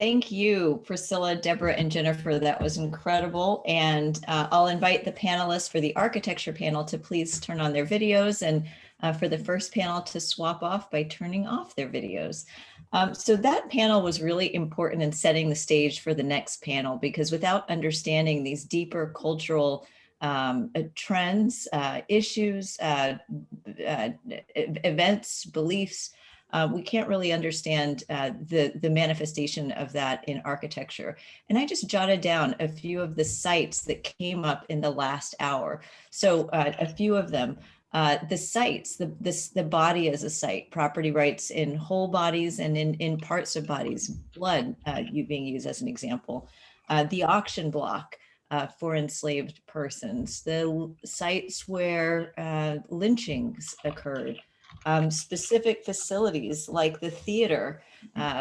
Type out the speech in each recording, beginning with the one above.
Thank you, Priscilla, Deborah, and Jennifer. That was incredible. And I'll invite the panelists for the architecture panel to please turn on their videos, and for the first panel to swap off by turning off their videos. So that panel was really important in setting the stage for the next panel, because without understanding these deeper cultural trends, issues, events, beliefs, we can't really understand the manifestation of that in architecture. And I just jotted down a few of the sites that came up in the last hour. So a few of them. The sites, the body as a site, property rights in whole bodies and in parts of bodies, blood being used as an example. The auction block for enslaved persons, the sites where lynchings occurred, specific facilities like the theater,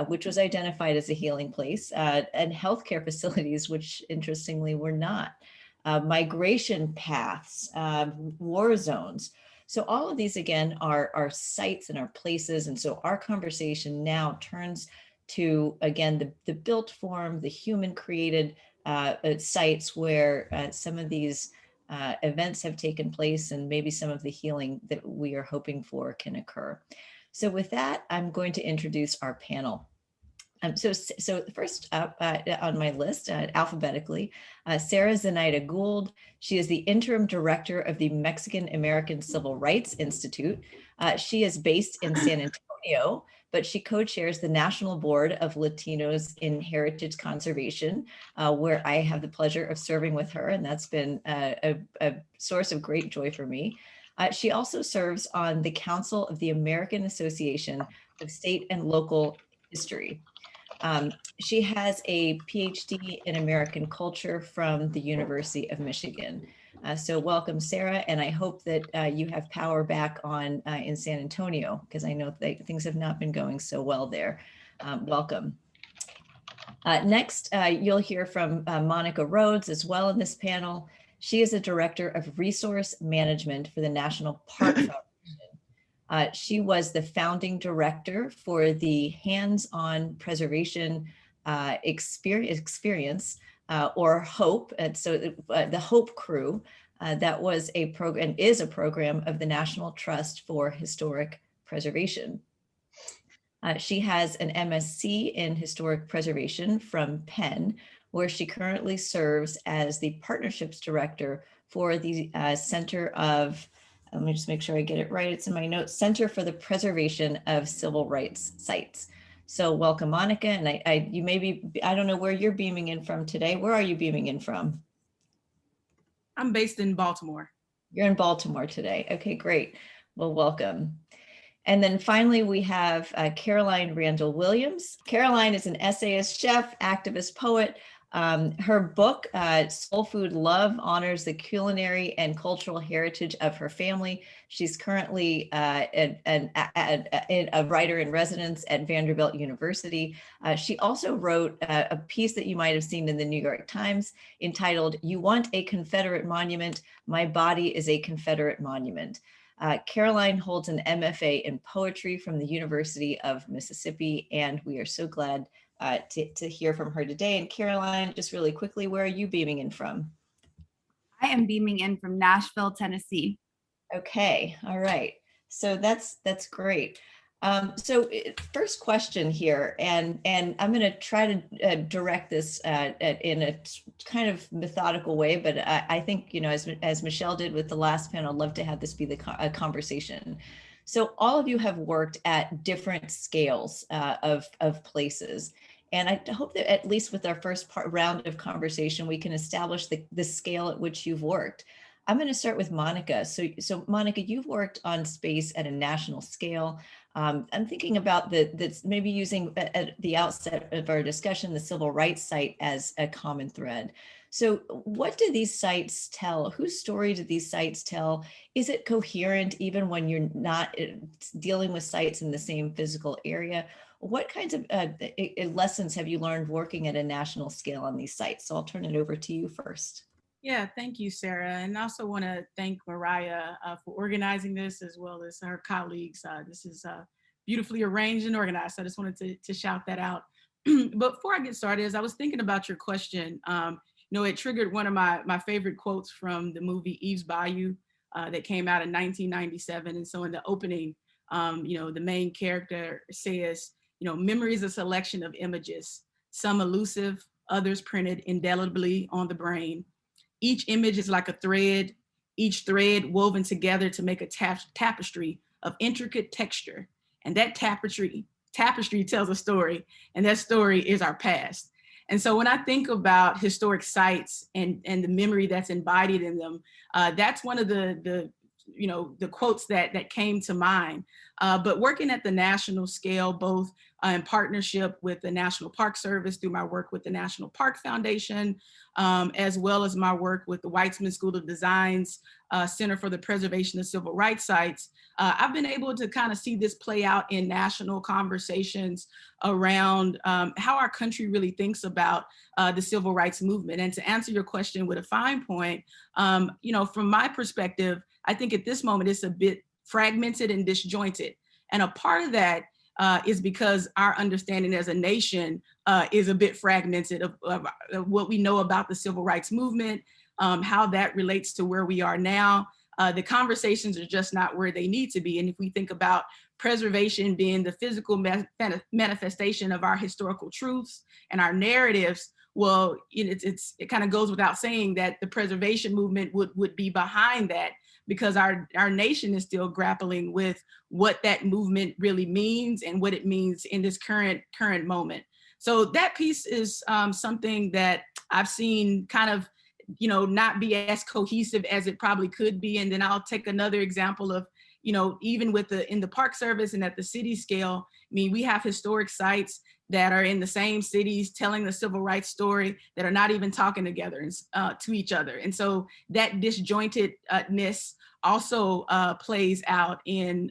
which was identified as a healing place, and healthcare facilities, which interestingly were not. Migration paths, war zones. So all of these, again, are sites and are places. And so our conversation now turns to, again, the built form, the human created sites where some of these events have taken place, and maybe some of the healing that we are hoping for can occur. So with that, I'm going to introduce our panel. So first up on my list, alphabetically, Sarah Zenaida Gould. She is the interim director of the Mexican American Civil Rights Institute. She is based in San Antonio, but she co-chairs the National Board of Latinos in Heritage Conservation, where I have the pleasure of serving with her, and that's been a source of great joy for me. She also serves on the Council of the American Association of State and Local History. She has a PhD in American culture from the University of Michigan. So welcome, Sarah, and I hope that you have power back on in San Antonio, because I know that things have not been going so well there. Welcome. Next, you'll hear from Monica Rhodes as well in this panel. She is a director of resource management for the National Park Foundation. She was the founding director for the hands-on preservation experience or HOPE. And so the HOPE crew, that was a program, is a program of the National Trust for Historic Preservation. She has an MSc in Historic Preservation from Penn, where she currently serves as the partnerships director for the Center of, let me just make sure I get it right, it's in my notes, Center for the Preservation of Civil Rights Sites. So welcome, Monica, and you may be, I don't know where you're beaming in from today. Where are you beaming in from? I'm based in Baltimore. You're in Baltimore today. Okay, great. Well, welcome. And then finally, we have Caroline Randall Williams. Caroline is an essayist, chef, activist, poet. Her book, Soul Food Love, honors the culinary and cultural heritage of her family. She's currently a writer in residence at Vanderbilt University. She also wrote a piece that you might have seen in the New York Times entitled, "You Want a Confederate Monument? My Body is a Confederate Monument." Caroline holds an MFA in poetry from the University of Mississippi, and we are so glad to hear from her today. And Caroline, just really quickly, where are you beaming in from? I am beaming in from Nashville, Tennessee. Okay, all right. So that's great. So first question here, and I'm going to try to direct this in a kind of methodical way, but I think, you know, as Michelle did with the last panel, I'd love to have this be a conversation. So all of you have worked at different scales of places. And I hope that at least with our first round of conversation, we can establish the scale at which you've worked. I'm going to start with Monica. So Monica, you've worked on space at a national scale. I'm thinking about maybe using at the outset of our discussion, the civil rights site as a common thread. So what do these sites tell? Whose story do these sites tell? Is it coherent even when you're not dealing with sites in the same physical area? What kinds of lessons have you learned working at a national scale on these sites? So I'll turn it over to you first. Yeah, thank you, Sarah. And I also want to thank Mariah for organizing this, as well as her colleagues. This is beautifully arranged and organized. So I just wanted to shout that out. But before I get started, as I was thinking about your question, it triggered one of my favorite quotes from the movie Eve's Bayou that came out in 1997. And so in the opening, the main character says, memory is a selection of images, some elusive, others printed indelibly on the brain. Each image is like a thread, each thread woven together to make a tapestry of intricate texture. And that tapestry tells a story, and that story is our past. And so when I think about historic sites and the memory that's embodied in them, that's one of the quotes that came to mind. But working at the national scale, both in partnership with the National Park Service through my work with the National Park Foundation, as well as my work with the Weitzman School of Design's Center for the Preservation of Civil Rights Sites, I've been able to kind of see this play out in national conversations around how our country really thinks about the civil rights movement. And to answer your question with a fine point, from my perspective, I think at this moment it's a bit fragmented and disjointed. And a part of that is because our understanding as a nation is a bit fragmented of what we know about the civil rights movement, how that relates to where we are now. The conversations are just not where they need to be. And if we think about preservation being the physical manifestation of our historical truths and our narratives, well, it kind of goes without saying that the preservation movement would be behind that, because our nation is still grappling with what that movement really means and what it means in this current moment. So that piece is something that I've seen kind of, not be as cohesive as it probably could be. And then I'll take another example of, even in the Park Service and at the city scale, I mean, we have historic sites that are in the same cities telling the civil rights story that are not even talking together to each other. And so that disjointedness also plays out in,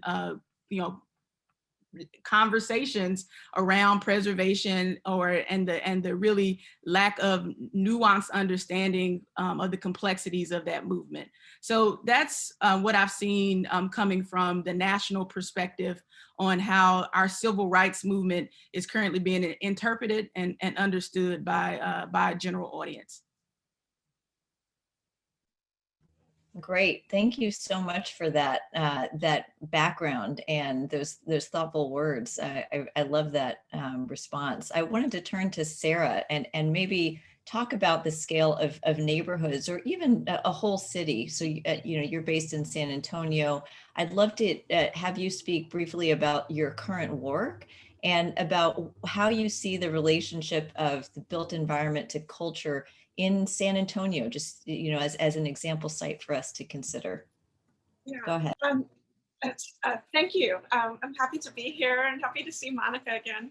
conversations around preservation and the really lack of nuanced understanding of the complexities of that movement. So that's what I've seen coming from the national perspective on how our civil rights movement is currently being interpreted and understood by a general audience. Great, thank you so much for that that background and those thoughtful words. I love that response. I wanted to turn to Sarah and maybe talk about the scale of neighborhoods or even a whole city. So you're based in San Antonio. I'd love to have you speak briefly about your current work and about how you see the relationship of the built environment to culture in San Antonio, just as an example site for us to consider. Yeah. Go ahead. Thank you. I'm happy to be here and happy to see Monica again.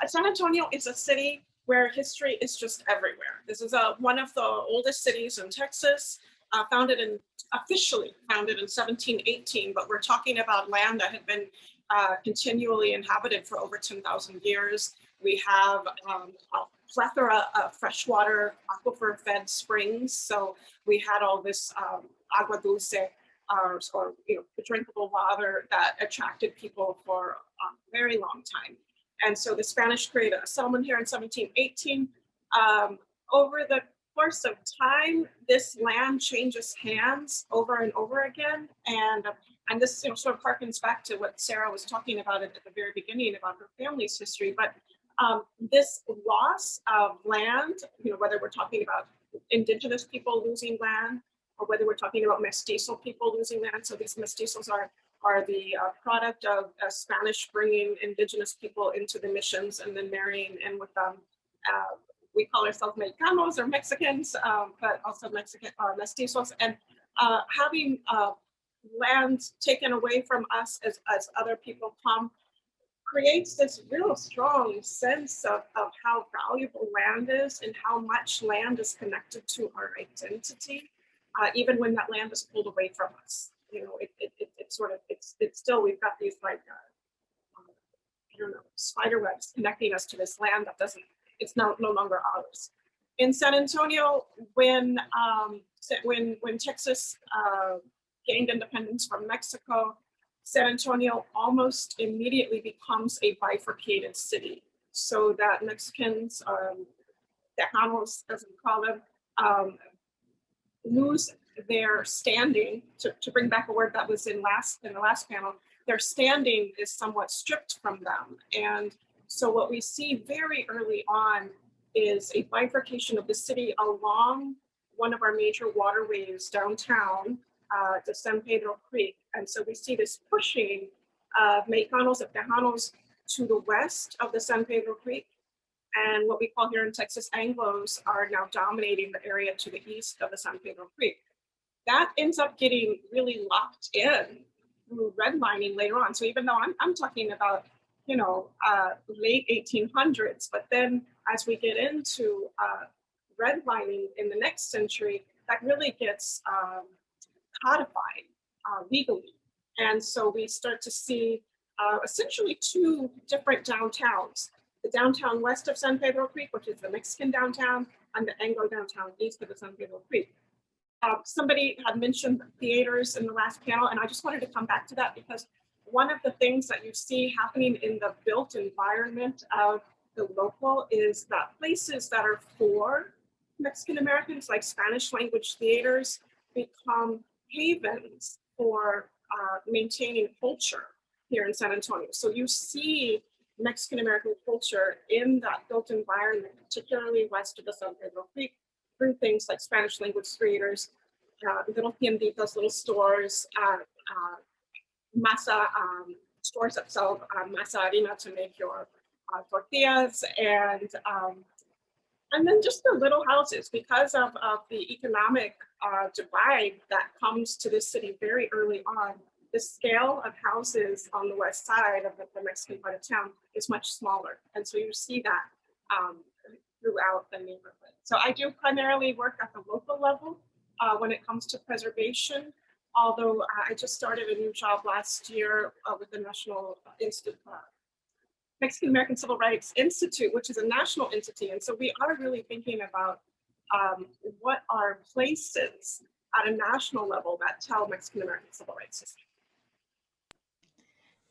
San Antonio is a city where history is just everywhere. This is one of the oldest cities in Texas, officially founded in 1718, but we're talking about land that had been continually inhabited for over 10,000 years. We have a plethora of freshwater aquifer-fed springs. So we had all this agua dulce, or drinkable water that attracted people for a very long time. And so the Spanish created a settlement here in 1718. Over the course of time, this land changes hands over and over again. And this sort of harkens back to what Sarah was talking about at the very beginning about her family's history. But this loss of land, whether we're talking about indigenous people losing land or whether we're talking about mestizo people losing land. So these mestizos are the product of Spanish bringing indigenous people into the missions and then marrying in with them. We call ourselves Mexicanos or Mexicans, but also Mexican mestizos, and having land taken away from us as other people come creates this real strong sense of how valuable land is and how much land is connected to our identity, even when that land is pulled away from us. It's still, we've got these spider webs connecting us to this land that it's no longer ours. In San Antonio, when Texas gained independence from Mexico, San Antonio almost immediately becomes a bifurcated city, so that Mexicans, Tejanos, as we call them, lose their standing. To bring back a word that was in the last panel, their standing is somewhat stripped from them. And so what we see very early on is a bifurcation of the city along one of our major waterways downtown, the San Pedro Creek. And so we see this pushing of Mexicanos and Tejanos to the west of the San Pedro Creek. And what we call here in Texas Anglos are now dominating the area to the east of the San Pedro Creek. That ends up getting really locked in through redlining later on. So even though I'm talking about, late 1800s, but then as we get into redlining in the next century, that really gets codified legally. And so we start to see essentially two different downtowns: the downtown west of San Pedro Creek, which is the Mexican downtown, and the Anglo downtown east of the San Pedro Creek. Somebody had mentioned theaters in the last panel, and I just wanted to come back to that because one of the things that you see happening in the built environment of the local is that places that are for Mexican Americans, like Spanish language theaters, become havens for maintaining culture here in San Antonio. So you see Mexican American culture in that built environment, particularly west of the San Pedro Creek, through things like Spanish language theaters, little tienditas, little stores, masa, stores that sell masa harina to make your tortillas, and then just the little houses. Because of the economic divide that comes to this city very early on, the scale of houses on the west side of the Mexican part of town is much smaller. And so you see that throughout the neighborhood. So I do primarily work at the local level when it comes to preservation, although I just started a new job last year with the National Mexican American Civil Rights Institute, which is a national entity. And so we are really thinking about what are places at a national level that tell Mexican American civil rights history.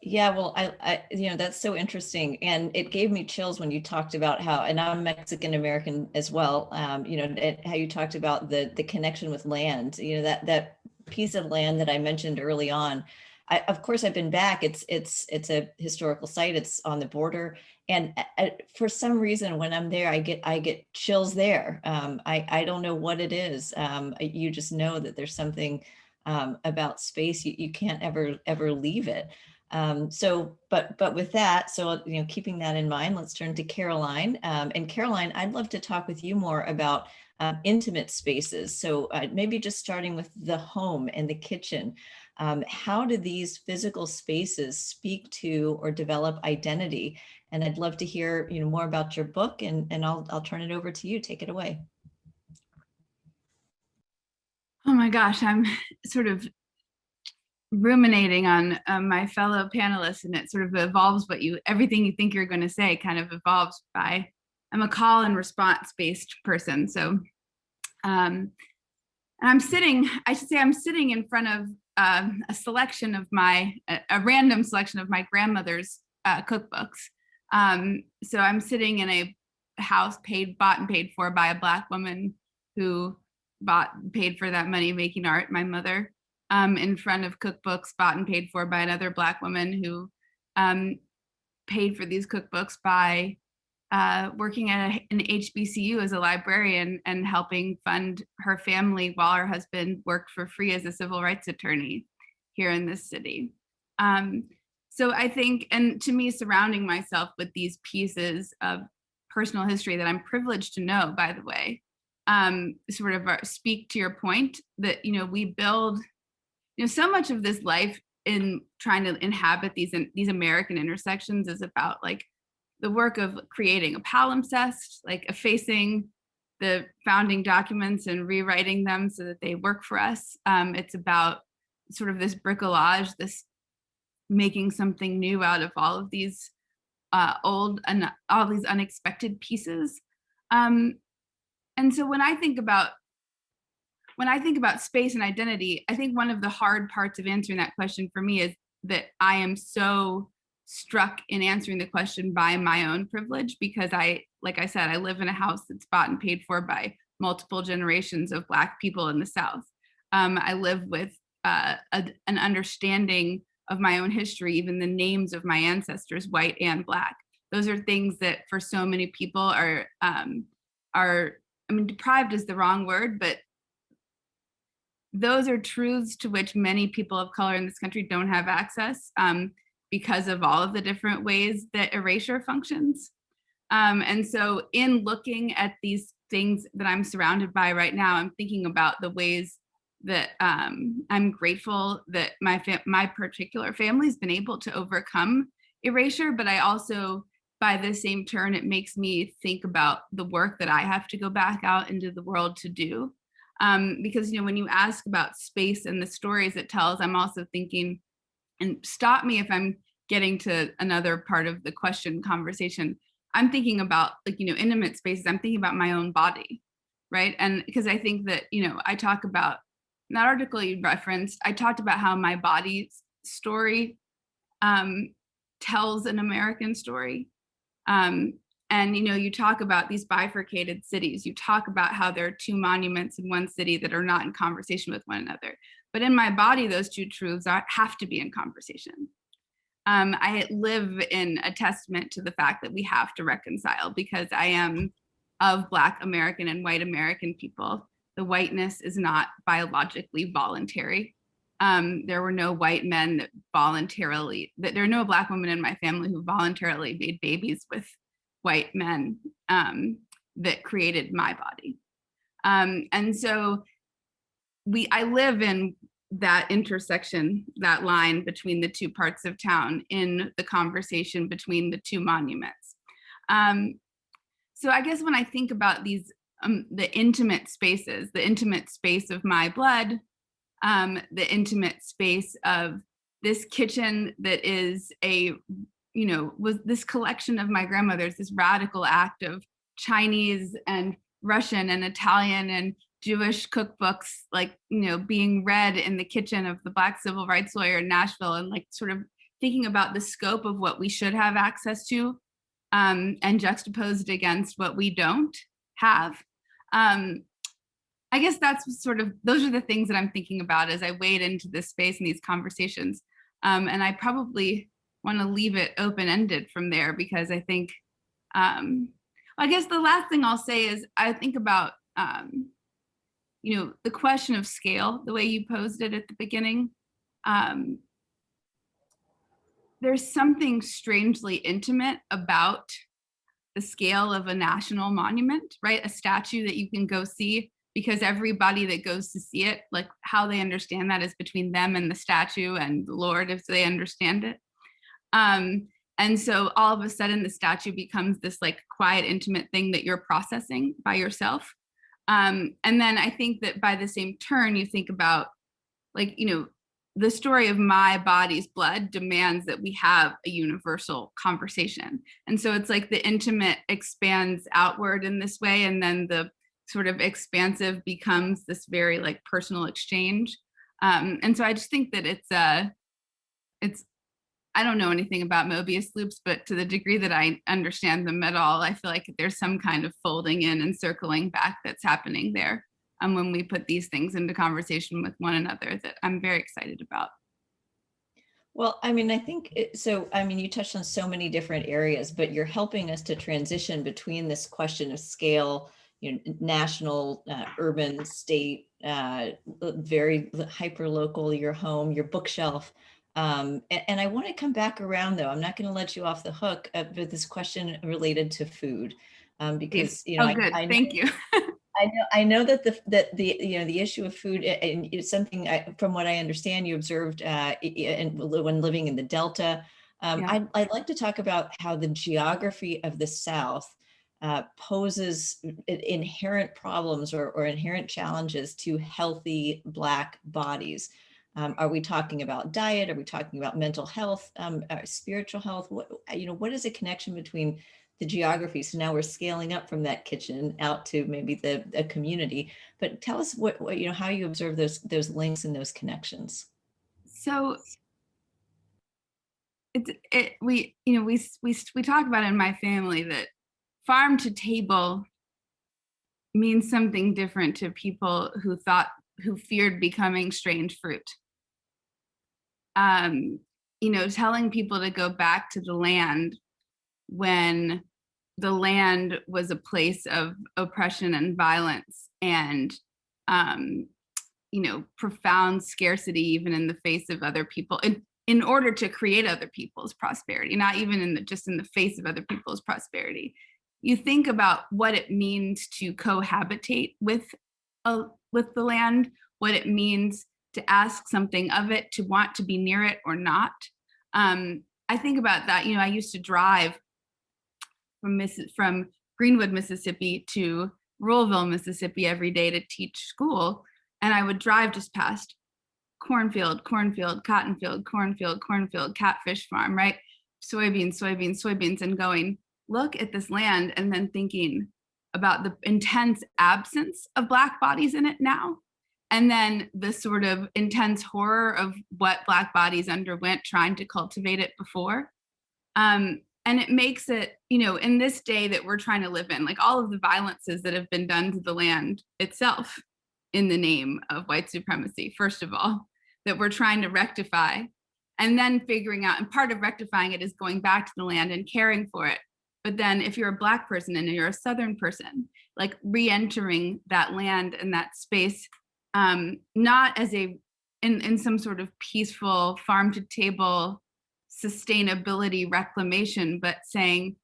Yeah, well, I that's so interesting, and it gave me chills when you talked about how, and I'm Mexican American as well. How you talked about the connection with land. That piece of land that I mentioned early on. Of course, I've been back. It's a historical site. It's on the border, and for some reason, when I'm there, I get chills there. I don't know what it is. You just know that there's something about space. You can't ever leave it. But with that, so keeping that in mind, let's turn to Caroline. And Caroline, I'd love to talk with you more about intimate spaces. So maybe just starting with the home and the kitchen. How do these physical spaces speak to or develop identity? And I'd love to hear more about your book, and I'll turn it over to you. Take it away. Oh my gosh, I'm sort of ruminating on my fellow panelists, and it sort of evolves everything you think you're going to say kind of evolves by, I'm a call and response based person. So I'm sitting in front of a random selection of my grandmother's cookbooks. So I'm sitting in a house bought and paid for by a Black woman who paid for that money making art, my mother. In front of cookbooks bought and paid for by another Black woman who paid for these cookbooks by working at an HBCU as a librarian and helping fund her family while her husband worked for free as a civil rights attorney here in this city. So I think, and to me, surrounding myself with these pieces of personal history that I'm privileged to know, by the way, sort of speak to your point that, we build so much of this life in trying to inhabit these American intersections is about like the work of creating a palimpsest, like effacing the founding documents and rewriting them so that they work for us. It's about sort of this bricolage, this making something new out of all of these old and all these unexpected pieces. And so when I think about space and identity, I think one of the hard parts of answering that question for me is that I am so struck in answering the question by my own privilege, because like I said, I live in a house that's bought and paid for by multiple generations of Black people in the South. I live with an understanding of my own history, even the names of my ancestors, white and Black. Those are things that for so many people are, I mean, deprived is the wrong word, but those are truths to which many people of color in this country don't have access because of all of the different ways that erasure functions. And so in looking at these things that I'm surrounded by right now, I'm thinking about the ways that I'm grateful that my particular family's been able to overcome erasure, but I also, by the same turn, it makes me think about the work that I have to go back out into the world to do. Because, you know, when you ask about space and the stories it tells, I'm also thinking, and stop me if I'm getting to another part of the question conversation, I'm thinking about, like, you know, intimate spaces, I'm thinking about my own body, right? And because I think that, you know, I talk about, in that article you referenced, I talked about how my body's story tells an American story. And, you know, you talk about these bifurcated cities. You talk about how there are two monuments in one city that are not in conversation with one another. But in my body, those two truths have to be in conversation. I live in a testament to the fact that we have to reconcile, because I am of Black American and white American people. The whiteness is not biologically voluntary. There were no white men that there are no Black women in my family who voluntarily made babies with white men that created my body. And so I live in that intersection, that line between the two parts of town, in the conversation between the two monuments. So I guess when I think about these, the intimate spaces, the intimate space of my blood, the intimate space of this kitchen that is was this collection of my grandmother's, this radical act of Chinese and Russian and Italian and Jewish cookbooks, like, you know, being read in the kitchen of the Black civil rights lawyer in Nashville, and like sort of thinking about the scope of what we should have access to, and juxtaposed against what we don't have. I guess that's sort of, those are the things that I'm thinking about as I wade into this space and these conversations. And I probably want to leave it open-ended from there, because I think, I guess the last thing I'll say is I think about, you know, the question of scale, the way you posed it at the beginning. There's something strangely intimate about the scale of a national monument, right? A statue that you can go see, because everybody that goes to see it, like how they understand that is between them and the statue and the Lord, if they understand it. And so all of a sudden the statue becomes this like quiet, intimate thing that you're processing by yourself. And then I think that by the same turn, you think about, like, you know, the story of my body's blood demands that we have a universal conversation. And so it's like the intimate expands outward in this way, and then the sort of expansive becomes this very like personal exchange. And so I just think that it's, I don't know anything about Mobius loops, but to the degree that I understand them at all, I feel like there's some kind of folding in and circling back that's happening there when we put these things into conversation with one another, that I'm very excited about. Well, I mean, I think you touched on so many different areas, but you're helping us to transition between this question of scale, you know, national, urban, state, very hyper local, your home, your bookshelf. And I want to come back around, though. I'm not going to let you off the hook with this question related to food, because, you know, I know, thank you. I know that the issue of food, and it's something from what I understand you observed when living in the Delta. I'd like to talk about how the geography of the South poses inherent problems or inherent challenges to healthy Black bodies. Are we talking about diet? Are we talking about mental health, spiritual health? What is the connection between the geography? So now we're scaling up from that kitchen out to maybe a community. But tell us how you observe those links and those connections. So we talk about in my family that farm to table means something different to people who feared becoming strange fruit. Telling people to go back to the land when the land was a place of oppression and violence and profound scarcity, even in the face of other people, in order to create other people's prosperity, not even just in the face of other people's prosperity. You think about what it means to cohabitate with the land, what it means to ask something of it, to want to be near it or not. I think about that. I used to drive from Greenwood, Mississippi to Ruleville, Mississippi every day to teach school. And I would drive just past cornfield, cotton field, cornfield, catfish farm, right? Soybeans, and going, look at this land, and then thinking about the intense absence of Black bodies in it now. And then the sort of intense horror of what Black bodies underwent trying to cultivate it before. And it makes it, in this day that we're trying to live in, like all of the violences that have been done to the land itself in the name of white supremacy, first of all, that we're trying to rectify, and then figuring out, and part of rectifying it is going back to the land and caring for it. But then if you're a Black person and you're a Southern person, like re-entering that land and that space, not as in some sort of peaceful farm to table sustainability reclamation, but saying,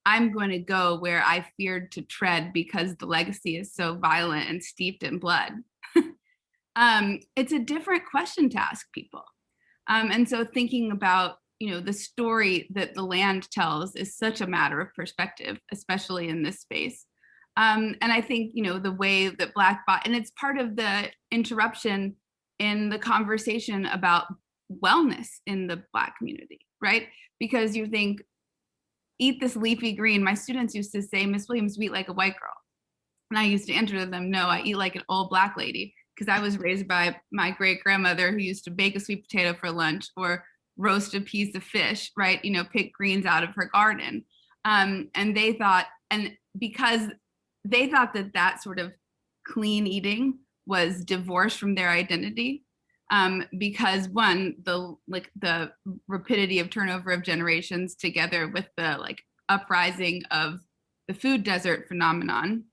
I'm going to go where I feared to tread because the legacy is so violent and steeped in blood. It's a different question to ask people. And so thinking about, the story that the land tells is such a matter of perspective, especially in this space. And I think, the way that and it's part of the interruption in the conversation about wellness in the Black community, right? Because you think, eat this leafy green. My students used to say, Miss Williams, we eat like a white girl. And I used to answer them, no, I eat like an old Black lady, because I was raised by my great grandmother who used to bake a sweet potato for lunch or roast a piece of fish, right? Pick greens out of her garden. And they thought, and because they thought that sort of clean eating was divorced from their identity, because one, the rapidity of turnover of generations together with the uprising of the food desert phenomenon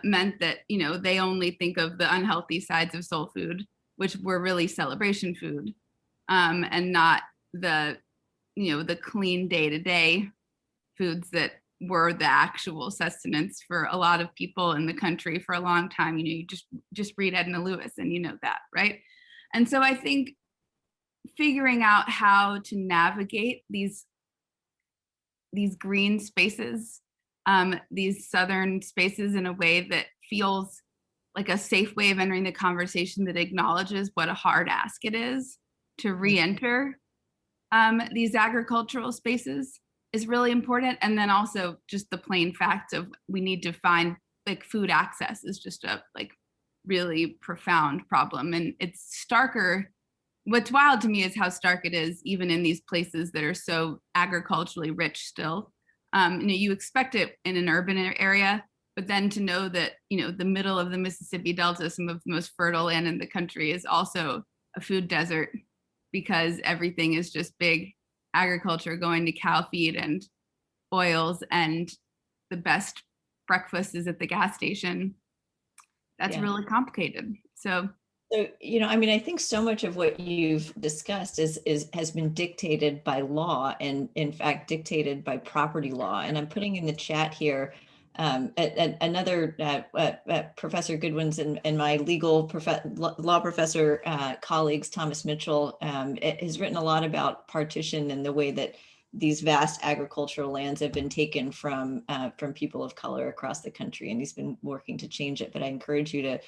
meant that, they only think of the unhealthy sides of soul food, which were really celebration food, and not the clean day-to-day foods that were the actual sustenance for a lot of people in the country for a long time. You just read Edna Lewis and that, right? And so I think figuring out how to navigate these green spaces, these Southern spaces in a way that feels like a safe way of entering the conversation, that acknowledges what a hard ask it is to re-enter these agricultural spaces is really important. And then also just the plain fact of we need to find food access is just a really profound problem. And it's starker. What's wild to me is how stark it is even in these places that are so agriculturally rich still. You expect it in an urban area, but then to know that, the middle of the Mississippi Delta, some of the most fertile land in the country, is also a food desert because everything is just big agriculture going to cow feed and oils, and the best breakfast is at the gas station. That's really complicated. So, I think so much of what you've discussed has been dictated by law, and in fact dictated by property law. And I'm putting in the chat here another Professor Goodwin's and my law professor colleagues, Thomas Mitchell, has written a lot about partition and the way that these vast agricultural lands have been taken from people of color across the country, and he's been working to change it. But I encourage you to,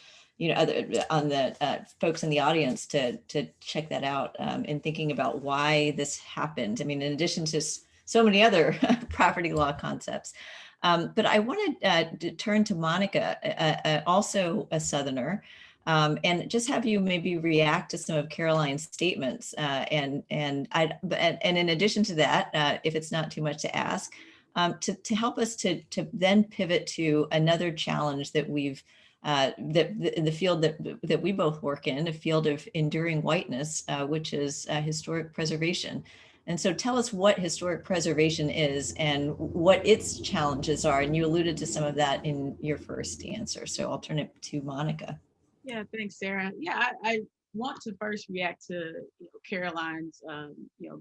on the folks in the audience to check that out in thinking about why this happened. I mean, in addition to so many other property law concepts. But I wanted to turn to Monica, also a Southerner, and just have you maybe react to some of Caroline's statements. And in addition to that, if it's not too much to ask, to help us to then pivot to another challenge that we've in the field that we both work in, a field of enduring whiteness, which is historic preservation. And so tell us what historic preservation is and what its challenges are. And you alluded to some of that in your first answer. So I'll turn it to Monica. Yeah, thanks, Sarah. Yeah, I want to first react to Caroline's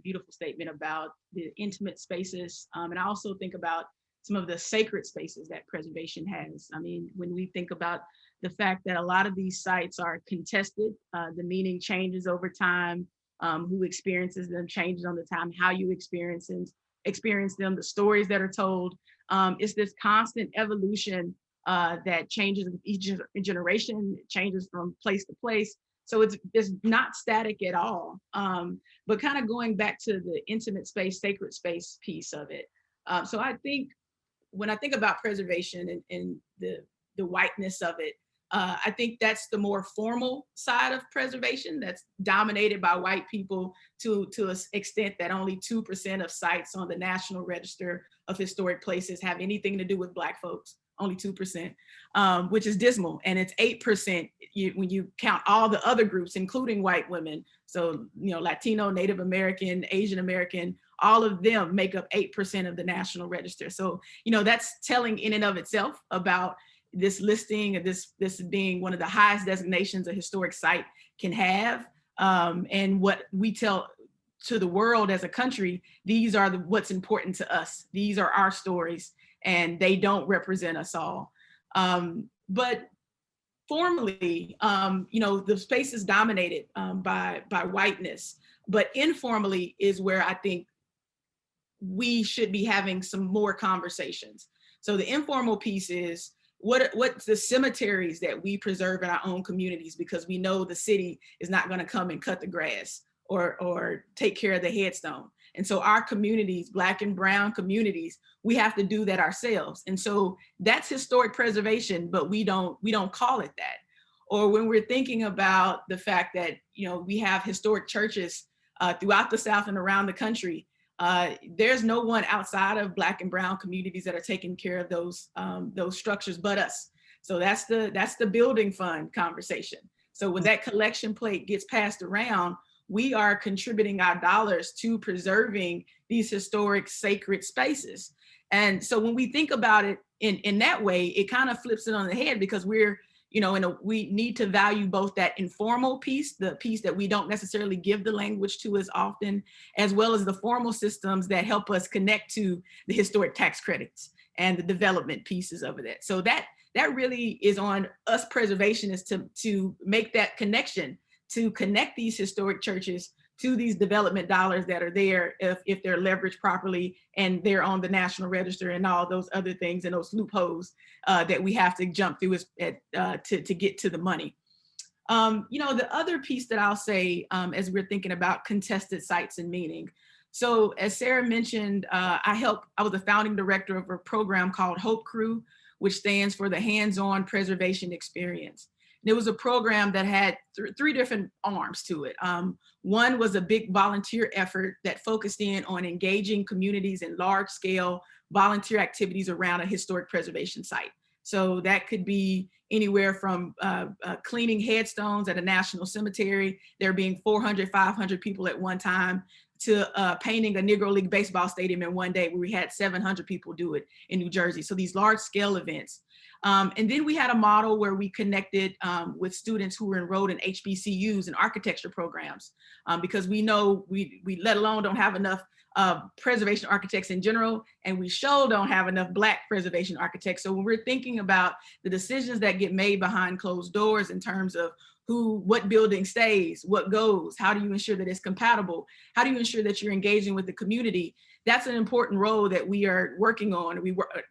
beautiful statement about the intimate spaces. And I also think about some of the sacred spaces that preservation has. I mean, when we think about the fact that a lot of these sites are contested, the meaning changes over time, who experiences them changes on the time, how you experience them, the stories that are told. It's this constant evolution that changes with each generation, it changes from place to place. So it's not static at all. But kind of going back to the intimate space, sacred space piece of it. So I think when I think about preservation and the whiteness of it, I think that's the more formal side of preservation that's dominated by white people to an extent that only 2% of sites on the National Register of Historic Places have anything to do with Black folks, only 2%, which is dismal. And it's 8% when you count all the other groups, including white women. So, Latino, Native American, Asian American, all of them make up 8% of the National Register. So, that's telling in and of itself about this listing of this being one of the highest designations a historic site can have. And what we tell to the world as a country, these are what's important to us. These are our stories and they don't represent us all. But formally, the space is dominated by whiteness, but informally is where I think we should be having some more conversations. So the informal piece is, what's the cemeteries that we preserve in our own communities, because we know the city is not going to come and cut the grass or take care of the headstone. And so our communities, Black and Brown communities, we have to do that ourselves. And so that's historic preservation, but we don't call it that. Or when we're thinking about the fact that, we have historic churches throughout the South and around the country, there's no one outside of Black and Brown communities that are taking care of those structures but us. So that's the building fund conversation. So when that collection plate gets passed around, we are contributing our dollars to preserving these historic sacred spaces. And so when we think about it in that way, it kind of flips it on the head, because we're, we need to value both that informal piece, the piece that we don't necessarily give the language to as often, as well as the formal systems that help us connect to the historic tax credits and the development pieces of it. So that really is on us preservationists to make that connection, to connect these historic churches to these development dollars that are there if they're leveraged properly and they're on the National Register and all those other things and those loopholes that we have to jump through to get to the money. The other piece that I'll say as we're thinking about contested sites and meaning. So as Sarah mentioned, I was the founding director of a program called Hope Crew, which stands for the Hands-On Preservation Experience. And it was a program that had three different arms to it. One was a big volunteer effort that focused in on engaging communities in large-scale volunteer activities around a historic preservation site. So that could be anywhere from cleaning headstones at a national cemetery, there being 400, 500 people at one time, to painting a Negro League baseball stadium in one day, where we had 700 people do it in New Jersey. So these large scale events. And then we had a model where we connected with students who were enrolled in HBCUs and architecture programs, because we know we let alone don't have enough preservation architects in general, and we sure don't have enough Black preservation architects. So when we're thinking about the decisions that get made behind closed doors in terms of what building stays, what goes, how do you ensure that it's compatible? How do you ensure that you're engaging with the community? That's an important role that we are working on.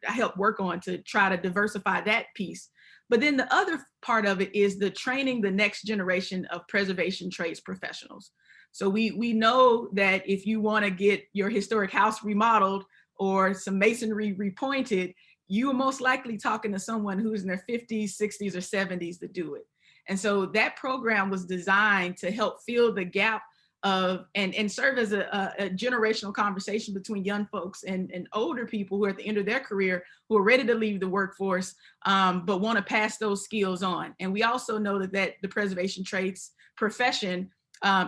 I help work on to try to diversify that piece. But then the other part of it is the training the next generation of preservation trades professionals. So we know that if you want to get your historic house remodeled or some masonry repointed, you are most likely talking to someone who's in their 50s, 60s, or 70s to do it. And so that program was designed to help fill the gap of and serve as a generational conversation between young folks and older people who are at the end of their career, who are ready to leave the workforce, but want to pass those skills on. And we also know that the preservation trades profession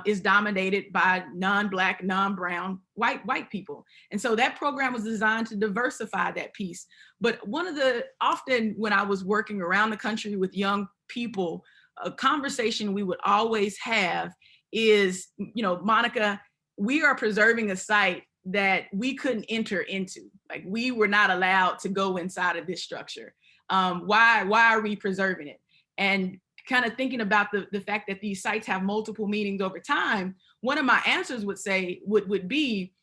is dominated by non-Black, non-brown, white people. And so that program was designed to diversify that piece. But often when I was working around the country with young people, a conversation we would always have is, Monica, we are preserving a site that we couldn't enter into. Like, we were not allowed to go inside of this structure. Why are we preserving it? And kind of thinking about the fact that these sites have multiple meanings over time, one of my answers would be,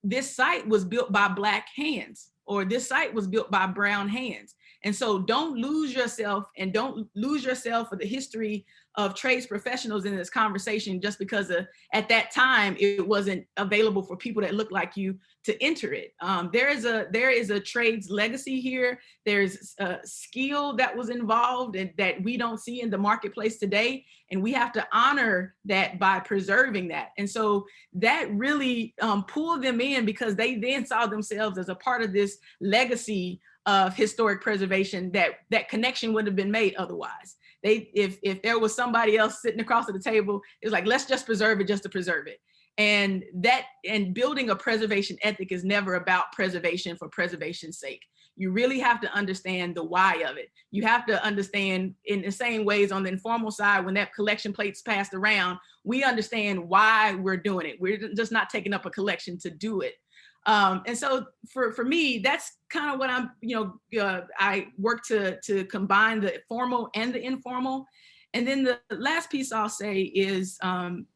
this site was built by Black hands, or this site was built by brown hands. And so don't lose yourself for the history of trades professionals in this conversation just because at that time it wasn't available for people that look like you to enter it. There is a trades legacy here. There's a skill that was involved and that we don't see in the marketplace today, and we have to honor that by preserving that. And so that really pulled them in, because they then saw themselves as a part of this legacy of historic preservation that connection wouldn't have been made otherwise. If there was somebody else sitting across the table, it was like, let's just preserve it just to preserve it. And building a preservation ethic is never about preservation for preservation's sake. You really have to understand the why of it. You have to understand, in the same ways on the informal side, when that collection plate's passed around, we understand why we're doing it. We're just not taking up a collection to do it. And so for me, that's kind of what I work to combine the formal and the informal. And then the last piece I'll say is,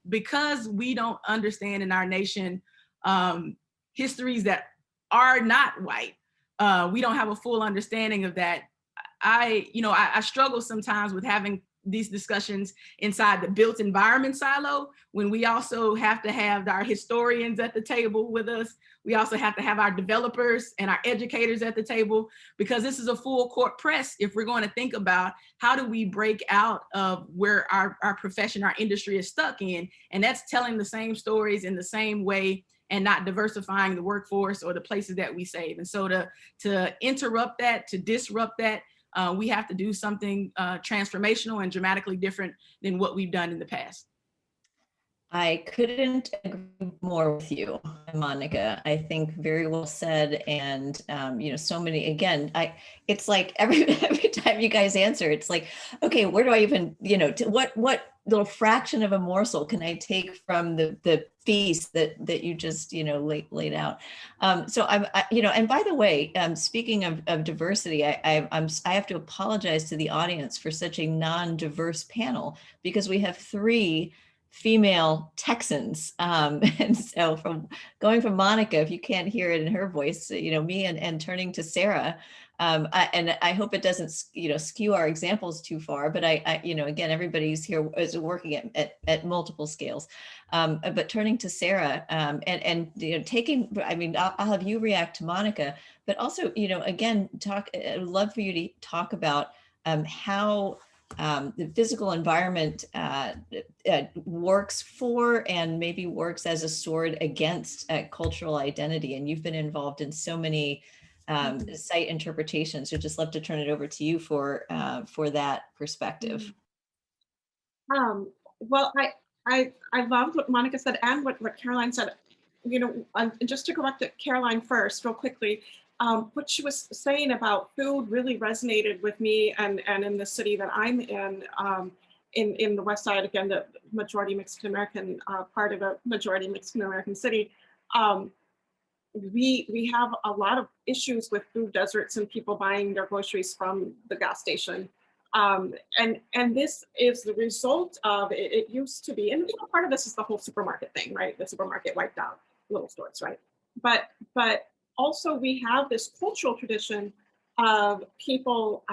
because we don't understand in our nation histories that are not white, we don't have a full understanding of that. I struggle sometimes with having these discussions inside the built environment silo, when we also have to have our historians at the table with us. We also have to have our developers and our educators at the table, because this is a full court press if we're going to think about how do we break out of where our profession, our industry is stuck in. And that's telling the same stories in the same way and not diversifying the workforce or the places that we save. And so to interrupt that, to disrupt that, we have to do something transformational and dramatically different than what we've done in the past. I couldn't agree more with you, Monica. I think very well said. And, so many, again, it's like every time you guys answer, it's like, okay, where do I even, what little fraction of a morsel can I take from the feast that you just, laid out? So and by the way, speaking of diversity, I have to apologize to the audience for such a non-diverse panel, because we have 3 female Texans. And so going from Monica, if you can't hear it in her voice, me and turning to Sarah, and I hope it doesn't, skew our examples too far, but I again, everybody's here is working at multiple scales. But turning to Sarah, and I'll have you react to Monica, but also, again, I'd love for you to talk about how the physical environment works for and maybe works as a sword against cultural identity. And you've been involved in so many site interpretations. So just love to turn it over to you for that perspective. Well, I loved what Monica said and what Caroline said. Just to correct Caroline first, real quickly. What she was saying about food really resonated with me, and in the city that I'm in the Westside, again, the majority Mexican American part of a majority Mexican American city. We have a lot of issues with food deserts and people buying their groceries from the gas station. And this is the result of it used to be, and part of this is the whole supermarket thing, right? The supermarket wiped out little stores, right? But also we have this cultural tradition of people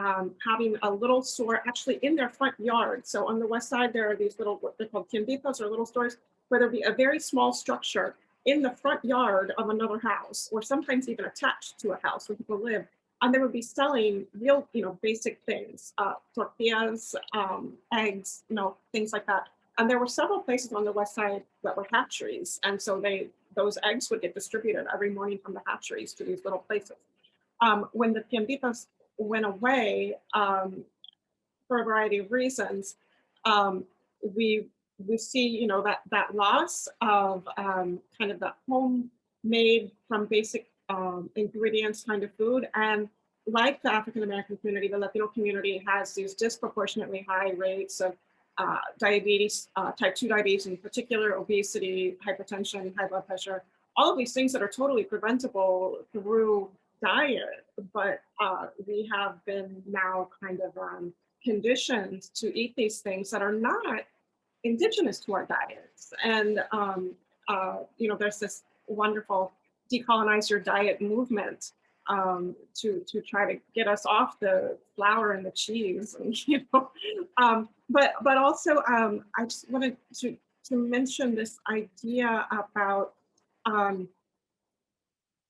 having a little store actually in their front yard. So on the West Side, there are these little, what they're called tienditas, or little stores, where there'll be a very small structure in the front yard of another house, or sometimes even attached to a house where people live. and they would be selling real, basic things, tortillas, eggs, things like that. And there were several places on the west side that were hatcheries. And so those eggs would get distributed every morning from the hatcheries to these little places. When the tienditas went away, for a variety of reasons, we see, that loss of kind of the homemade from basic ingredients kind of food. And like the African American community, the Latino community has these disproportionately high rates of diabetes, type 2 diabetes in particular, obesity, hypertension, high blood pressure, all of these things that are totally preventable through diet. But we have been now kind of conditioned to eat these things that are not indigenous to our diets. And, there's this wonderful decolonize your diet movement to try to get us off the flour and the cheese, and, but also I just wanted to mention this idea about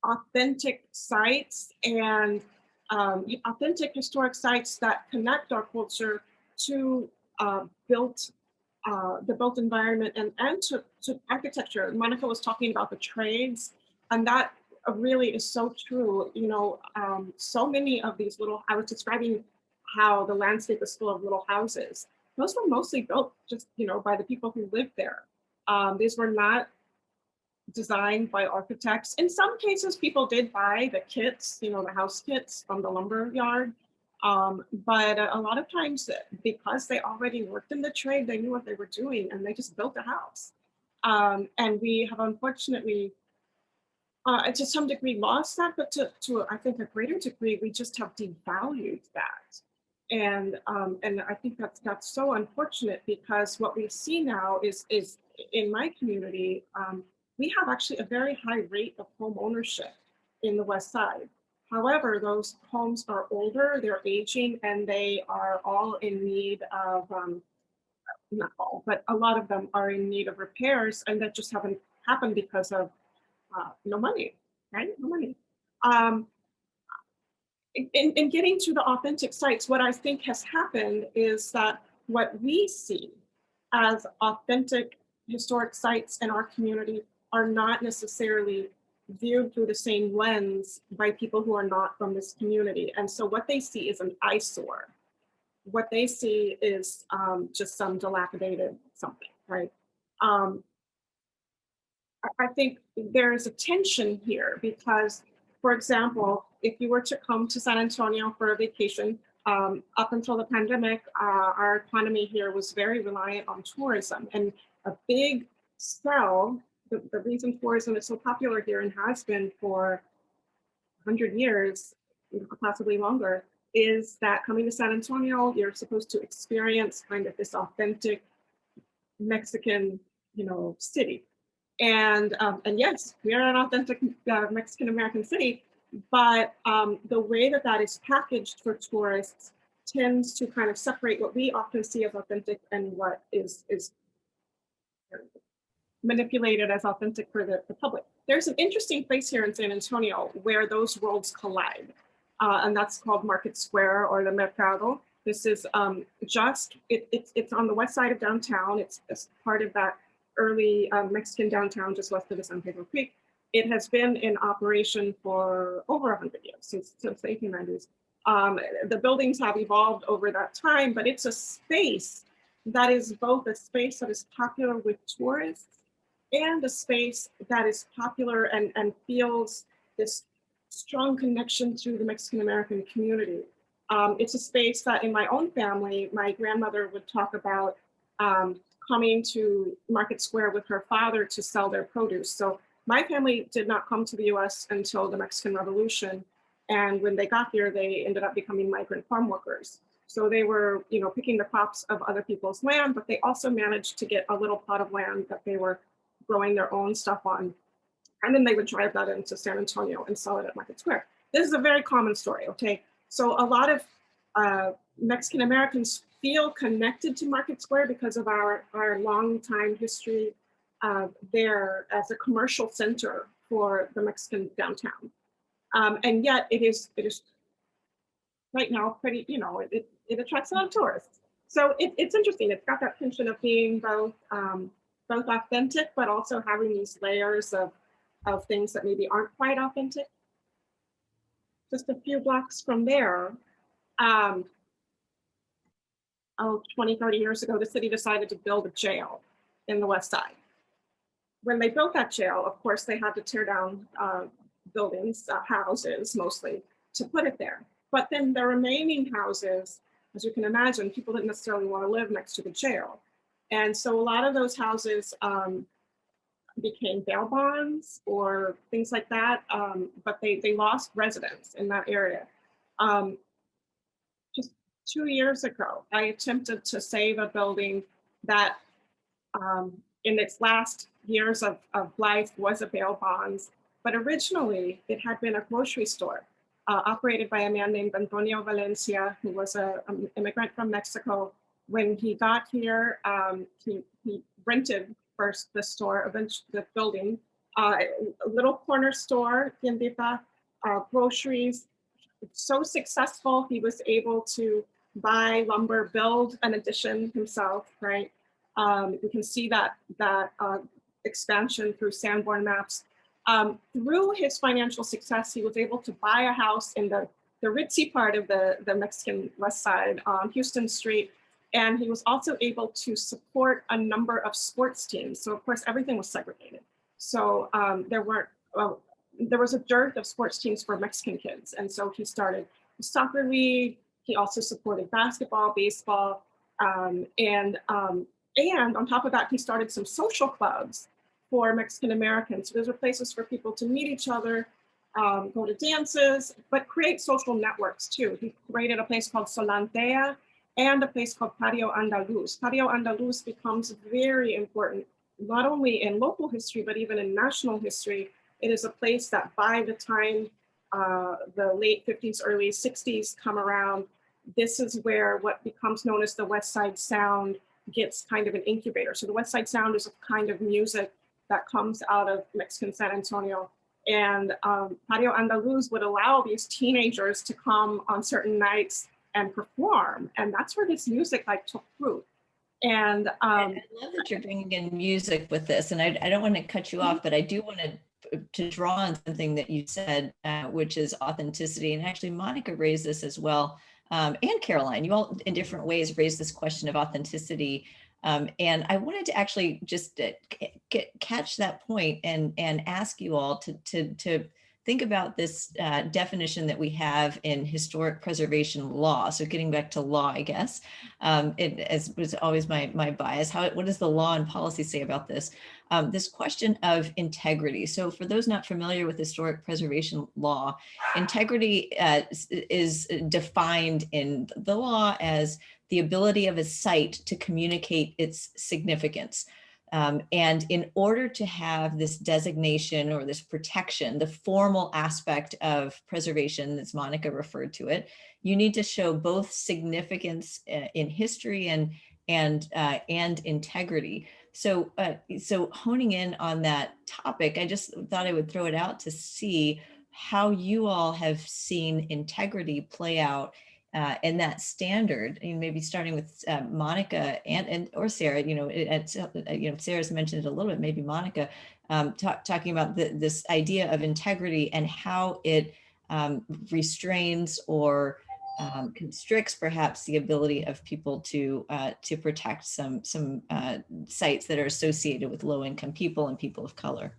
authentic sites and authentic historic sites that connect our culture to the built environment and to architecture. Monica was talking about the trades, and that really is so true. So many of these I was describing how the landscape is full of little houses. Those were mostly built just, by the people who lived there. These were not designed by architects. In some cases, people did buy the kits, the house kits from the lumber yard. But a lot of times, because they already worked in the trade, they knew what they were doing, and they just built a house. And we have unfortunately, to some degree, lost that, but to I think a greater degree, we just have devalued that. And I think that's so unfortunate, because what we see now is in my community, we have actually a very high rate of home ownership in the West Side. However, those homes are older, they're aging, and they are all in need of, not all, but a lot of them are in need of repairs, and that just haven't happened because of no money, right? No money. In getting to the authentic sites, what I think has happened is that what we see as authentic historic sites in our community are not necessarily viewed through the same lens by people who are not from this community. And so what they see is an eyesore. What they see is just some dilapidated something, right? I think there's a tension here because, for example, if you were to come to San Antonio for a vacation, up until the pandemic, our economy here was very reliant on tourism, and a big sell. The reason tourism is so popular here and has been for 100 years, possibly longer, is that coming to San Antonio, you're supposed to experience kind of this authentic Mexican, city. And yes, we are an authentic Mexican American city, but the way that is packaged for tourists tends to kind of separate what we often see as authentic and what is manipulated as authentic for the public. There's an interesting place here in San Antonio where those worlds collide, and that's called Market Square or the Mercado. This is it's on the west side of downtown. It's part of that early Mexican downtown just west of the San Pedro Creek. It has been in operation for over 100 years, since the 1890s. The buildings have evolved over that time, but it's a space that is both a space that is popular with tourists and a space that is popular and feels this strong connection to the Mexican American community. It's a space that in my own family, my grandmother would talk about coming to Market Square with her father to sell their produce. So my family did not come to the US until the Mexican Revolution. And when they got here, they ended up becoming migrant farm workers. So they were, picking the crops of other people's land, but they also managed to get a little plot of land that they were growing their own stuff on. And then they would drive that into San Antonio and sell it at Market Square. This is a very common story, okay? So a lot of Mexican Americans feel connected to Market Square because of our long time history there as a commercial center for the Mexican downtown. And yet it is right now pretty, it attracts a lot of tourists. So it's interesting. It's got that tension of being both authentic, but also having these layers of things that maybe aren't quite authentic. Just a few blocks from there, 20, 30 years ago, the city decided to build a jail in the Westside. When they built that jail, of course, they had to tear down buildings, houses mostly, to put it there. But then the remaining houses, as you can imagine, people didn't necessarily want to live next to the jail. And so a lot of those houses became bail bonds or things like that, but they lost residents in that area. Just 2 years ago, I attempted to save a building that in its last years of life was a bail bonds, but originally it had been a grocery store operated by a man named Antonio Valencia, who was an immigrant from Mexico. When he got here, he rented first the store, eventually the building, a little corner store, tiendita, groceries. So successful, he was able to buy lumber, build an addition himself, right? We can see that expansion through Sanborn maps. Through his financial success, he was able to buy a house in the ritzy part of the Mexican West Side on Houston Street. And he was also able to support a number of sports teams. So of course, everything was segregated. So there was a dearth of sports teams for Mexican kids. And so he started the soccer league. He also supported basketball, baseball, and on top of that, he started some social clubs for Mexican Americans. So those are places for people to meet each other, go to dances, but create social networks too. He created a place called Solantea and a place called Patio Andaluz. Patio Andaluz becomes very important, not only in local history, but even in national history. It is a place that by the time the late 50s, early 60s come around, this is where what becomes known as the West Side Sound gets kind of an incubator. So the West Side Sound is a kind of music that comes out of Mexican San Antonio. And Patio Andaluz would allow these teenagers to come on certain nights and perform. And that's where this music like took root. And I love that you're bringing in music with this. And I don't want to cut you off, but I do want to draw on something that you said, which is authenticity. And actually Monica raised this as well. And Caroline, you all in different ways raised this question of authenticity. And I wanted to actually just catch that point and ask you all to think about this definition that we have in historic preservation law. So getting back to law, I guess, it was always my bias. What does the law and policy say about this? This question of integrity. So for those not familiar with historic preservation law, integrity is defined in the law as the ability of a site to communicate its significance. And in order to have this designation or this protection, the formal aspect of preservation, as Monica referred to it, you need to show both significance in history and integrity. So honing in on that topic, I just thought I would throw it out to see how you all have seen integrity play out and that standard, and maybe starting with Monica or Sarah, Sarah's mentioned it a little bit, maybe Monica, talking about this idea of integrity and how it restrains or constricts perhaps the ability of people to protect some sites that are associated with low-income people and people of color.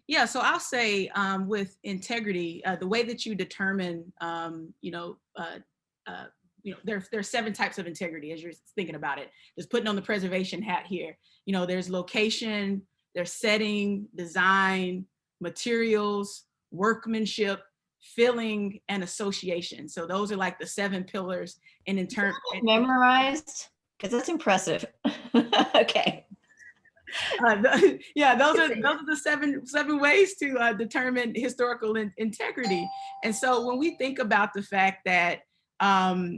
Yeah, so I'll say with integrity, the way that you determine, there's 7 types of integrity as you're thinking about it. Just putting on the preservation hat here. There's location, there's setting, design, materials, workmanship, filling, and association. So those are like the 7 pillars. And in turn, memorized, because that's impressive. Okay. Those are the seven ways to determine historical integrity. And so when we think about the fact that all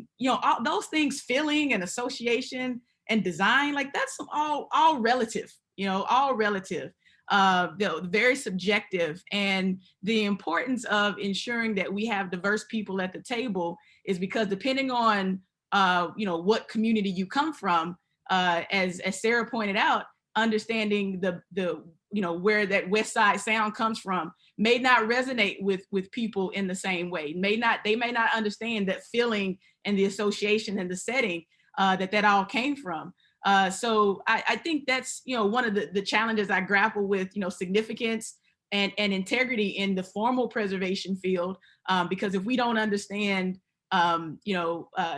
those things, filling and association and design, like that's all relative, all relative. very subjective. And the importance of ensuring that we have diverse people at the table is because depending on what community you come from, as Sarah pointed out, understanding the where that Westside sound comes from may not resonate with people in the same way. They may not understand that feeling and the association and the setting that all came from. So I think that's one of the challenges I grapple with, significance and integrity in the formal preservation field, because if we don't understand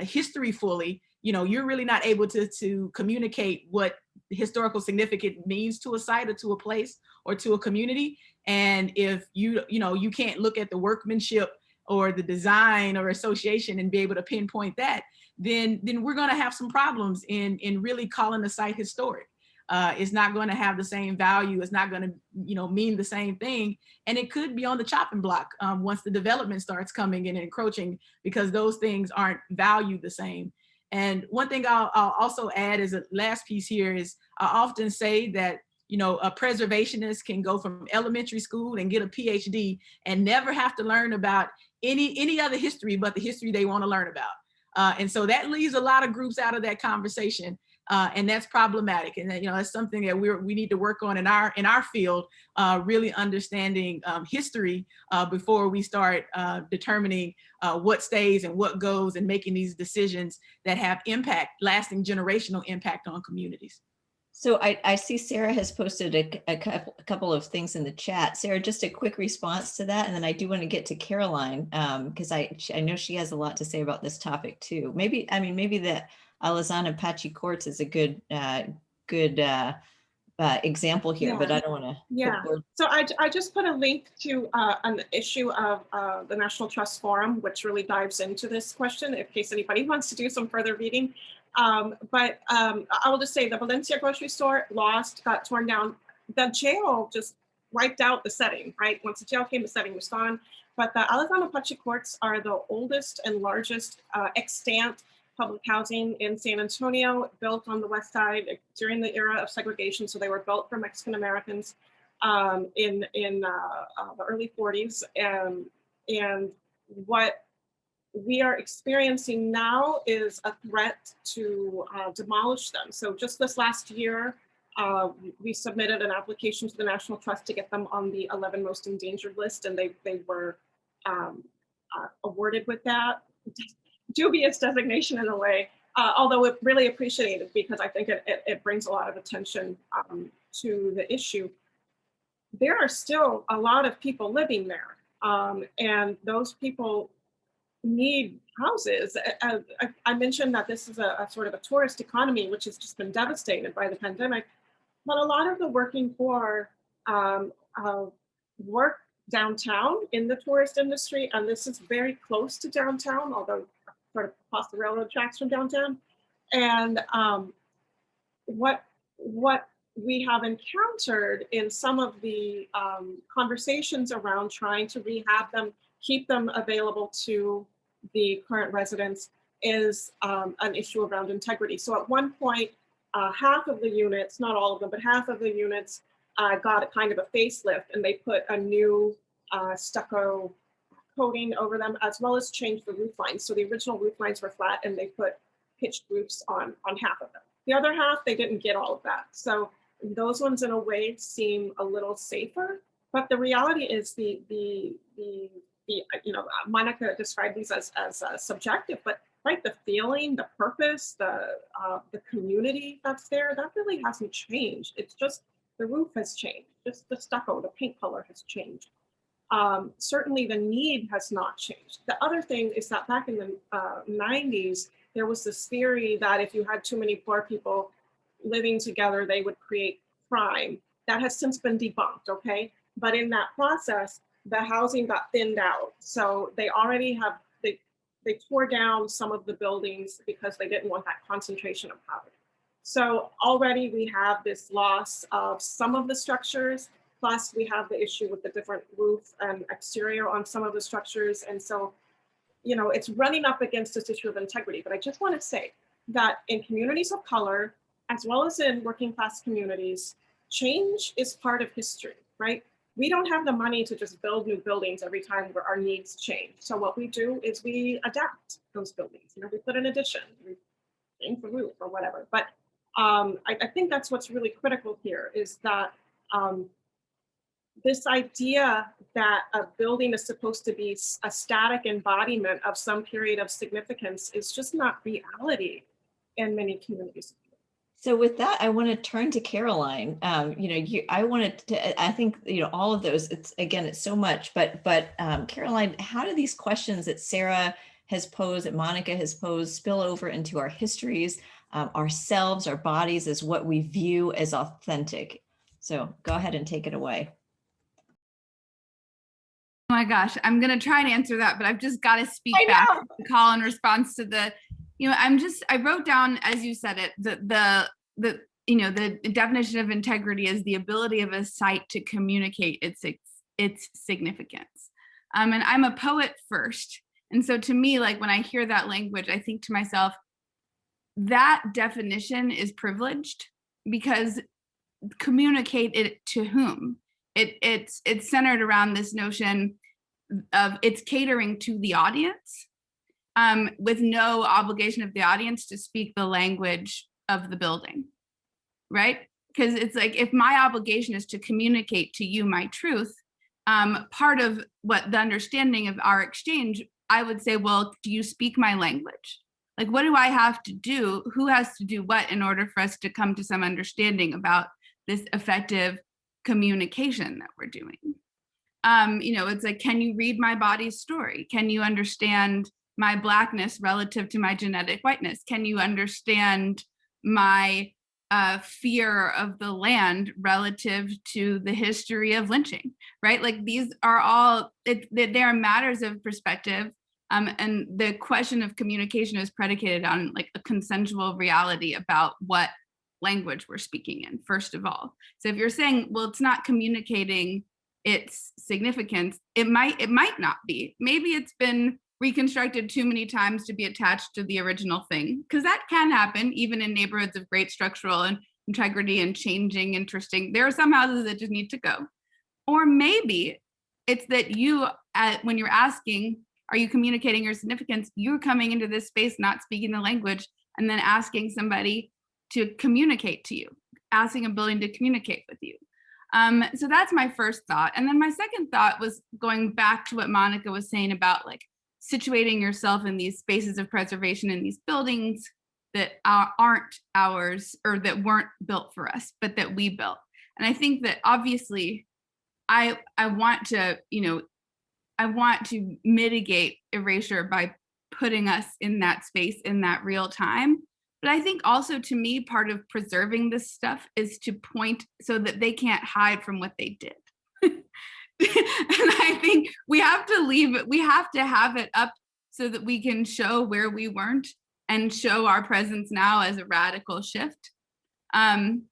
history fully, you're really not able to communicate what historical significance means to a site or to a place or to a community. And if you can't look at the workmanship or the design or association and be able to pinpoint that, then we're going to have some problems in really calling the site historic. It's not going to have the same value. It's not going to mean the same thing. And it could be on the chopping block once the development starts coming in and encroaching, because those things aren't valued the same. And one thing I'll also add as a last piece here is I often say that a preservationist can go from elementary school and get a PhD and never have to learn about any other history but the history they want to learn about. And so that leaves a lot of groups out of that conversation. And that's problematic. And that's something that we need to work on in our field, really understanding history before we start determining what stays and what goes, and making these decisions that have impact, lasting generational impact on communities. So I see Sarah has posted a couple of things in the chat. Sarah, just a quick response to that. And then I do want to get to Caroline, because I know she has a lot to say about this topic too. Maybe the Alazana Pachi Courts is a good example here, but I don't want to. Yeah. So I just put a link to an issue of the National Trust Forum, which really dives into this question in case anybody wants to do some further reading. But I will just say the Valencia grocery store got torn down. The jail just wiped out the setting, right? Once the jail came, the setting was gone. But the Alazana Pachi Courts are the oldest and largest extant public housing in San Antonio, built on the West Side during the era of segregation. So they were built for Mexican Americans in the early 40s. And what we are experiencing now is a threat to demolish them. So just this last year, we submitted an application to the National Trust to get them on the 11 most endangered list, and they were awarded with that. Dubious designation in a way, although it really appreciated, because I think it brings a lot of attention to the issue. There are still a lot of people living there, and those people need houses. I mentioned that this is a sort of a tourist economy, which has just been devastated by the pandemic, but a lot of the working poor work downtown in the tourist industry, and this is very close to downtown, although sort of across the railroad tracks from downtown. And what we have encountered in some of the conversations around trying to rehab them, keep them available to the current residents, is an issue around integrity. So at one point, half of the units, not all of them, but half of the units got a kind of a facelift, and they put a new stucco coating over them, as well as changed the roof lines. So the original roof lines were flat, and they put pitched roofs on half of them. The other half, they didn't get all of that. So those ones in a way seem a little safer, but the reality is the Monica described these as subjective, but right, the feeling, the purpose, the community that's there, that really hasn't changed. It's just the roof has changed, just the stucco, the paint color has changed. Certainly the need has not changed. The other thing is that back in the 90s, there was this theory that if you had too many poor people living together, they would create crime. That has since been debunked, okay? But in that process, the housing got thinned out. So they already have, they tore down some of the buildings because they didn't want that concentration of poverty. So already we have this loss of some of the structures, plus we have the issue with the different roof and exterior on some of the structures. And so, it's running up against this issue of integrity. But I just want to say that in communities of color, as well as in working class communities, change is part of history, right? We don't have the money to just build new buildings every time where our needs change. So what we do is we adapt those buildings. You know, we put an addition, we change the roof or whatever. But I think that's what's really critical here is that this idea that a building is supposed to be a static embodiment of some period of significance is just not reality in many communities. So with that, I want to turn to Caroline. I think, all of those, it's so much, but Caroline, how do these questions that Sarah has posed, that Monica has posed, spill over into our histories, ourselves, our bodies, as what we view as authentic? So go ahead and take it away. Oh my gosh, I'm going to try and answer that, but I've just got to speak back to the call in response to the, I wrote down, as you said it, the definition of integrity is the ability of a site to communicate its significance. And I'm a poet first. And so to me, like when I hear that language, I think to myself, that definition is privileged because communicate it to whom? It's centered around this notion of it's catering to the audience with no obligation of the audience to speak the language of the building, right? Because it's like, if my obligation is to communicate to you my truth, part of what the understanding of our exchange, I would say, well, do you speak my language? Like, what do I have to do? Who has to do what in order for us to come to some understanding about this effective communication that we're doing? It's like, can you read my body's story? Can you understand my Blackness relative to my genetic whiteness? Can you understand my fear of the land relative to the history of lynching, right? Like these are all, they are matters of perspective. And the question of communication is predicated on like a consensual reality about what language we're speaking in, first of all. So if you're saying, well, it's not communicating its significance, it might not be. Maybe it's been reconstructed too many times to be attached to the original thing, because that can happen even in neighborhoods of great structural and integrity and changing, interesting. There are some houses that just need to go. Or maybe it's that you, when you're asking, are you communicating your significance? You're coming into this space not speaking the language and then asking somebody to communicate to you, asking a building to communicate with you. So that's my first thought. And then my second thought was going back to what Monica was saying about like situating yourself in these spaces of preservation in these buildings that aren't ours or that weren't built for us, but that we built. And I think that obviously I want to mitigate erasure by putting us in that space in that real time. But I think also, to me, part of preserving this stuff is to point so that they can't hide from what they did. And I think we have to leave it, we have to have it up so that we can show where we weren't and show our presence now as a radical shift. And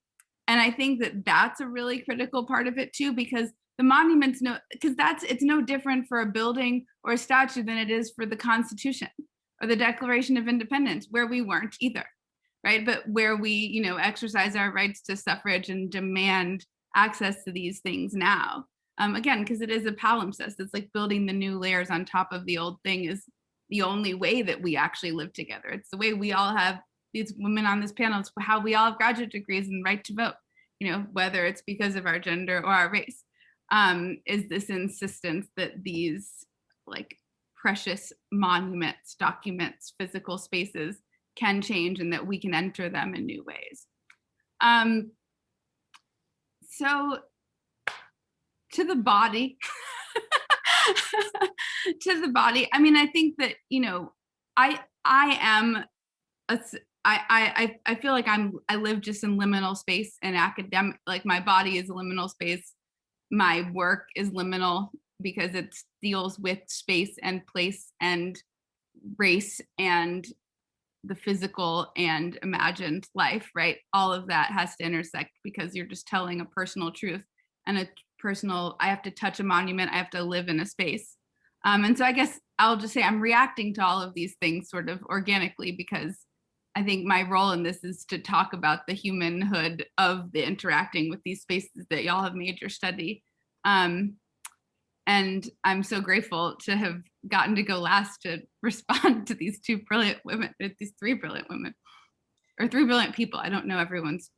I think that that's a really critical part of it too, because the monuments, it's no different for a building or a statue than it is for the Constitution or the Declaration of Independence, where we weren't either, right? But where we, exercise our rights to suffrage and demand access to these things now. Again, because it is a palimpsest. It's like building the new layers on top of the old thing is the only way that we actually live together. It's the way we all have, these women on this panel, it's how we all have graduate degrees and right to vote, whether it's because of our gender or our race. Is this insistence that these like precious monuments, documents, physical spaces can change and that we can enter them in new ways. So to the body, I mean, I think that, I feel like I live just in liminal space and academic, like my body is a liminal space. My work is liminal because it deals with space and place and race and the physical and imagined life, right? All of that has to intersect because you're just telling a personal truth and I have to touch a monument, I have to live in a space. And so I guess I'll just say I'm reacting to all of these things sort of organically because I think my role in this is to talk about the humanhood of the interacting with these spaces that y'all have made your study. And I'm so grateful to have gotten to go last to respond to these two brilliant women, these three brilliant women, or three brilliant people. I don't know everyone's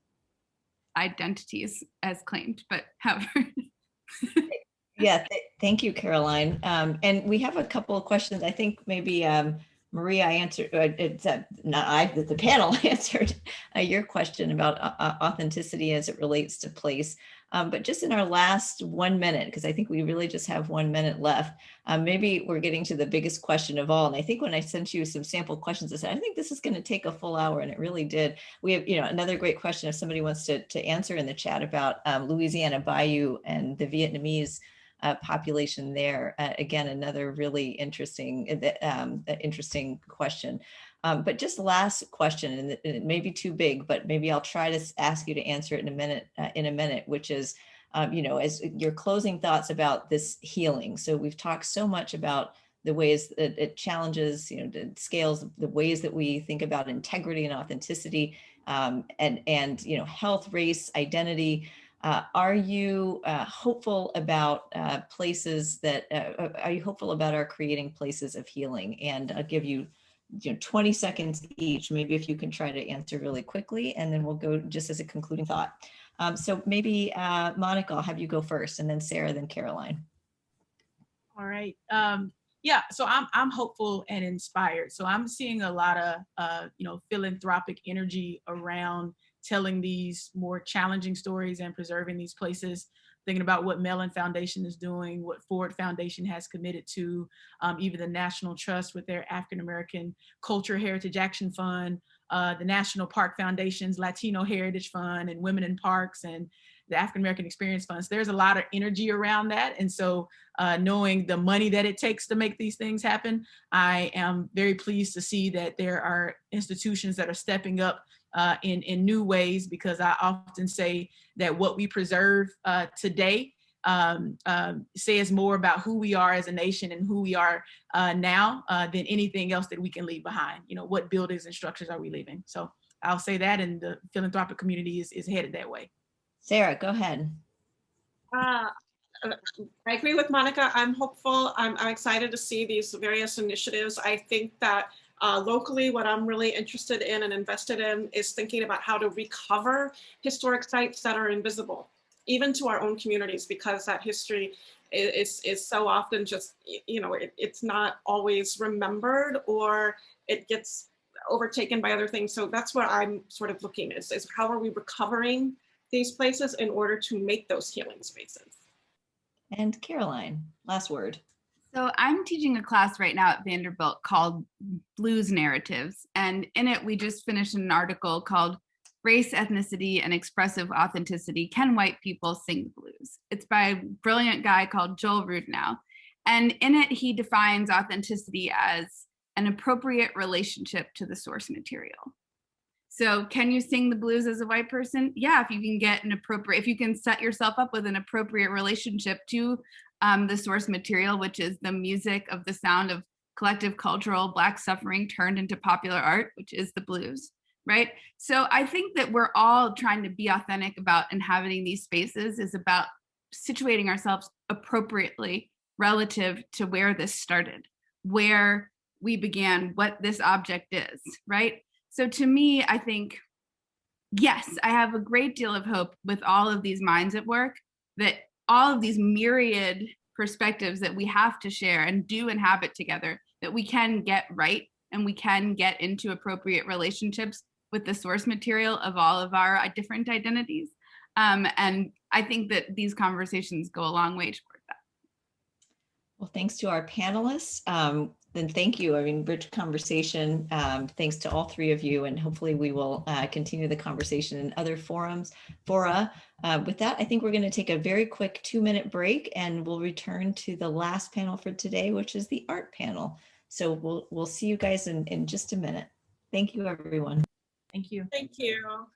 identities as claimed, but however. Yeah, thank you, Caroline. And we have a couple of questions. I think maybe Maria answered, it's not I, the panel answered your question about authenticity as it relates to place. But just in our last 1 minute, because I think we really just have 1 minute left, maybe we're getting to the biggest question of all. And I think when I sent you some sample questions, I said, I think this is going to take a full hour, and it really did. We have, another great question if somebody wants to answer in the chat about Louisiana Bayou and the Vietnamese population there. Again, another really interesting question. But just last question, and it may be too big, but maybe I'll try to ask you to answer it in a minute, which is, as your closing thoughts about this healing. So we've talked so much about the ways that it challenges, the scales, the ways that we think about integrity and authenticity, and health, race, identity. Are you hopeful about places that, are you hopeful about our creating places of healing? And I'll give you 20 seconds each, maybe if you can try to answer really quickly, and then we'll go just as a concluding thought. So maybe Monica, I'll have you go first, and then Sarah, then Caroline. All right. Yeah, so I'm hopeful and inspired. So I'm seeing a lot of, philanthropic energy around telling these more challenging stories and preserving these places, thinking about what Mellon Foundation is doing, what Ford Foundation has committed to, even the National Trust with their African American Culture Heritage Action Fund, the National Park Foundation's Latino Heritage Fund, and Women in Parks, and the African American Experience Funds. There's a lot of energy around that. And so knowing the money that it takes to make these things happen, I am very pleased to see that there are institutions that are stepping up in new ways, because I often say that what we preserve today says more about who we are as a nation and who we are now than anything else that we can leave behind. What buildings and structures are we leaving? So I'll say that, and the philanthropic community is headed that way. Sarah, go ahead. I agree with Monica. I'm hopeful. I'm excited to see these various initiatives. I think that locally, what I'm really interested in and invested in is thinking about how to recover historic sites that are invisible, even to our own communities, because that history is so often just, it's not always remembered, or it gets overtaken by other things. So that's what I'm sort of looking at, is how are we recovering these places in order to make those healing spaces. And Caroline, last word. So I'm teaching a class right now at Vanderbilt called Blues Narratives. And in it, we just finished an article called Race, Ethnicity, and Expressive Authenticity, Can White People Sing the Blues? It's by a brilliant guy called Joel Rudenow. And in it, he defines authenticity as an appropriate relationship to the source material. So can you sing the blues as a white person? Yeah, if you can get if you can set yourself up with an appropriate relationship to the source material, which is the music of the sound of collective cultural Black suffering turned into popular art, which is the blues, right? So I think that we're all trying to be authentic about inhabiting these spaces, is about situating ourselves appropriately relative to where this started, where we began, what this object is, right? So to me, I think, yes, I have a great deal of hope with all of these minds at work, that all of these myriad perspectives that we have to share and do inhabit together, that we can get right and we can get into appropriate relationships with the source material of all of our different identities. And I think that these conversations go a long way toward that. Well, thanks to our panelists. Then thank you. Rich conversation. Thanks to all three of you, and hopefully we will continue the conversation in other fora. With that, I think we're going to take a very quick 2-minute break, and we'll return to the last panel for today, which is the art panel. So we'll see you guys in just a minute. Thank you, everyone. Thank you. Thank you.